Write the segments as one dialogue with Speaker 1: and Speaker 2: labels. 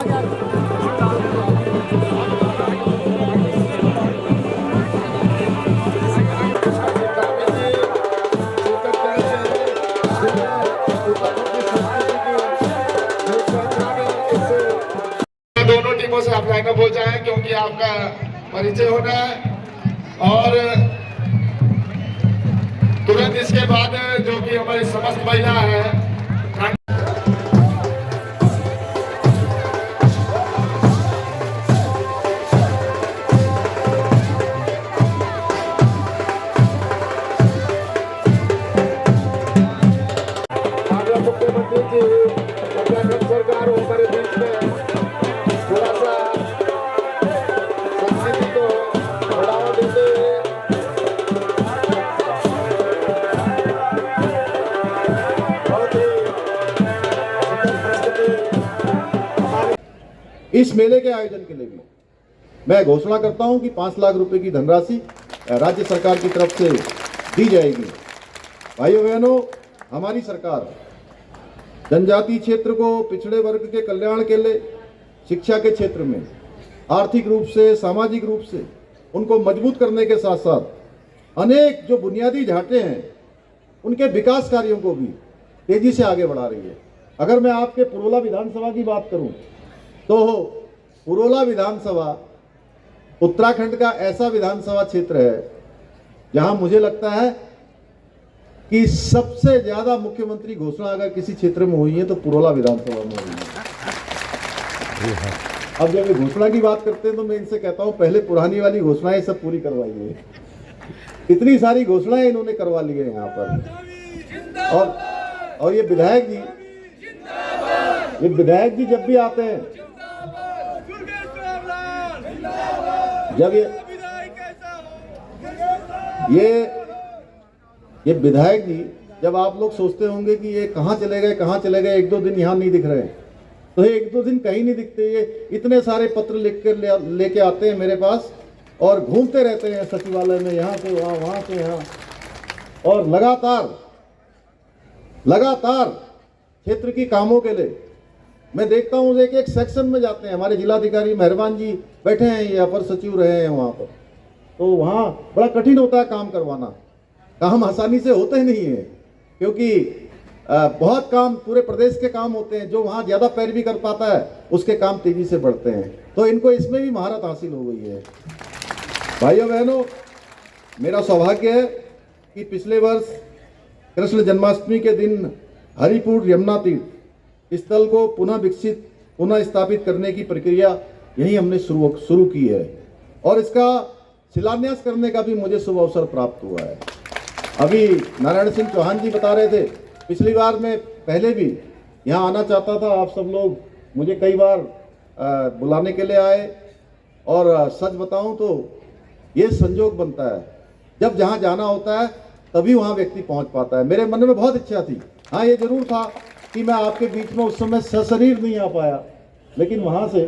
Speaker 1: दोनों टीमों से आप लाइनअप हो जाए क्योंकि आपका परिचय होना है। और तुरंत इसके बाद जो कि हमारी समस्त महिला है मुख्यमंत्री जी उत्तराखंड सरकार हमारे बीच में थोड़ा सा संस्कृति को बढ़ावा देते हुए बहुत ही
Speaker 2: इस मेले के आयोजन के लिए भी मैं घोषणा करता हूं कि 5 लाख रुपए की धनराशि राज्य सरकार की तरफ से दी जाएगी। भाइयों बहनों, हमारी सरकार जनजातीय क्षेत्र को पिछड़े वर्ग के कल्याण के लिए शिक्षा के क्षेत्र में आर्थिक रूप से, सामाजिक रूप से उनको मजबूत करने के साथ साथ अनेक जो बुनियादी ढांचे हैं उनके विकास कार्यों को भी तेजी से आगे बढ़ा रही है। अगर मैं आपके पुरोला विधानसभा की बात करूं तो पुरोला विधानसभा उत्तराखंड का ऐसा विधानसभा क्षेत्र है जहां मुझे लगता है कि सबसे ज्यादा मुख्यमंत्री घोषणा अगर किसी क्षेत्र में हुई है तो पुरोला विधानसभा में हुई है। अब जब ये घोषणा की बात करते हैं तो मैं इनसे कहता हूं पहले पुरानी वाली घोषणाएं सब पूरी करवाइए। इतनी सारी घोषणाएं इन्होंने करवा ली है यहाँ पर। और ये विधायक जी जब भी आते हैं, जब ये विधायक जी जब आप लोग सोचते होंगे कि ये कहाँ चले गए 1-2 दिन यहाँ नहीं दिख रहे हैं, तो ये 1-2 दिन कहीं नहीं दिखते। ये इतने सारे पत्र लिख कर लेके आते हैं मेरे पास और घूमते रहते हैं सचिवालय में, यहाँ से वहाँ से यहाँ, और लगातार क्षेत्र की कामों के लिए मैं देखता हूँ एक सेक्शन में जाते हैं। हमारे जिलाधिकारी मेहरबान जी बैठे हैं, ये अपर सचिव रहे हैं वहाँ पर, तो वहाँ बड़ा कठिन होता है काम करवाना। काम आसानी से होते नहीं है क्योंकि बहुत काम पूरे प्रदेश के काम होते हैं, जो वहाँ ज़्यादा पैरवी कर पाता है उसके काम तेजी से बढ़ते हैं। तो इनको इसमें भी महारत हासिल हो गई है। भाइयों बहनों, मेरा सौभाग्य है कि पिछले वर्ष कृष्ण जन्माष्टमी के दिन हरिपुर यमुना तीर्थ स्थल को पुनः स्थापित करने की प्रक्रिया यही हमने शुरू की है और इसका शिलान्यास करने का भी मुझे शुभ अवसर प्राप्त हुआ है। अभी नारायण सिंह चौहान जी बता रहे थे, पिछली बार मैं पहले भी यहाँ आना चाहता था, आप सब लोग मुझे कई बार बुलाने के लिए आए, और सच बताऊं तो ये संजोग बनता है जब जहाँ जाना होता है तभी वहाँ व्यक्ति पहुँच पाता है। मेरे मन में बहुत इच्छा थी, हाँ ये जरूर था कि मैं आपके बीच में उस समय सशरीर नहीं आ पाया, लेकिन वहाँ से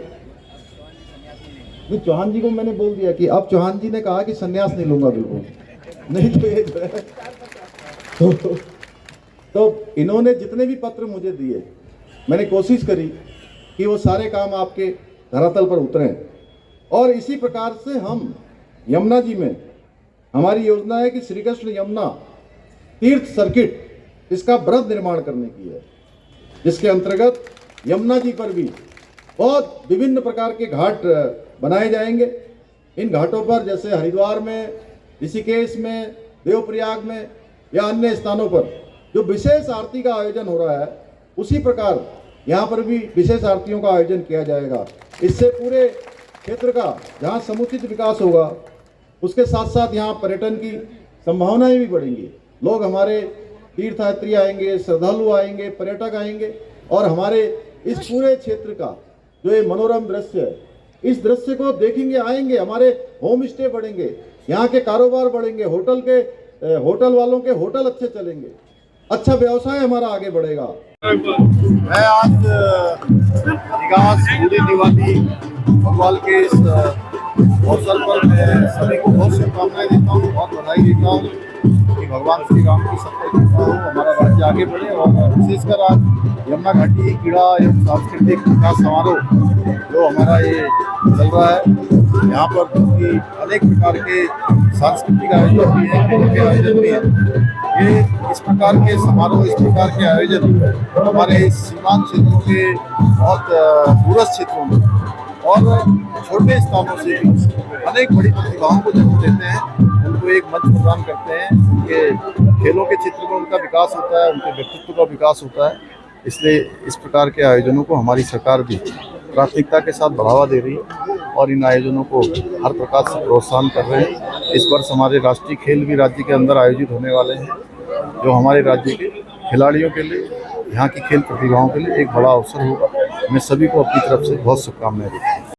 Speaker 2: चौहान जी को मैंने बोल दिया कि अब चौहान जी ने कहा कि संन्यास नहीं लूंगा बिल्कुल नहीं, तो ये जो है तो इन्होंने जितने भी पत्र मुझे दिए मैंने कोशिश करी कि वो सारे काम आपके धरातल पर उतरें। और इसी प्रकार से हम यमुना जी में हमारी योजना है कि श्री कृष्ण यमुना तीर्थ सर्किट इसका वृहद निर्माण करने की है, जिसके अंतर्गत यमुना जी पर भी बहुत विभिन्न प्रकार के घाट बनाए जाएंगे। इन घाटों पर जैसे हरिद्वार में, ऋषिकेश में, देवप्रयाग में या अन्य स्थानों पर जो विशेष आरती का आयोजन हो रहा है, उसी प्रकार यहाँ पर भी विशेष आरतियों का आयोजन किया जाएगा। इससे पूरे क्षेत्र का जहाँ समुचित विकास होगा, उसके साथ साथ यहाँ पर्यटन की संभावनाएं भी बढ़ेंगी। लोग हमारे तीर्थयात्री आएंगे, श्रद्धालु आएंगे, पर्यटक आएंगे और हमारे इस पूरे क्षेत्र का जो ये मनोरम दृश्य है, इस दृश्य को देखेंगे, आएंगे, हमारे होम स्टे बढ़ेंगे, यहाँ के कारोबार बढ़ेंगे, होटल वालों के होटल अच्छे चलेंगे, अच्छा व्यवसाय हमारा आगे बढ़ेगा।
Speaker 3: मैं आज विकास बूढ़ी दिवाली भगवान के इस अवसर पर मैं सभी को बहुत शुभकामनाएं देता हूँ, बहुत बधाई देता हूँ कि भगवान श्री राम की सबसे कृपा हो, हमारा राज्य आगे बढ़े। और विशेषकर आज यमुना घाटी क्रीड़ा एवं सांस्कृतिक विकास समारोह जो हमारा ये चल रहा है यहाँ पर, क्योंकि अनेक प्रकार के सांस्कृतिक आयोजन भी हैं, खेल के आयोजन भी हैं। ये इस प्रकार के समारोह, इस प्रकार के आयोजन हमारे सीमांत क्षेत्रों के बहुत दूरस्थ क्षेत्रों में और छोटे स्थानों से भी अनेक बड़ी प्रतिभाओं को जन्म देते हैं, उनको एक मंच प्रदान करते हैं, उनके खेलों के क्षेत्र में उनका विकास होता है, उनके व्यक्तित्व का विकास होता है। इसलिए इस प्रकार के आयोजनों को हमारी सरकार भी प्राथमिकता के साथ बढ़ावा दे रही है और इन आयोजनों को हर प्रकार से प्रोत्साहन कर रहे हैं। इस वर्ष हमारे राष्ट्रीय खेल भी राज्य के अंदर आयोजित होने वाले हैं, जो हमारे राज्य के खिलाड़ियों के लिए, यहाँ की खेल प्रतिभाओं के लिए एक बड़ा अवसर होगा। मैं सभी को अपनी तरफ से बहुत शुभकामनाएं देता हूँ।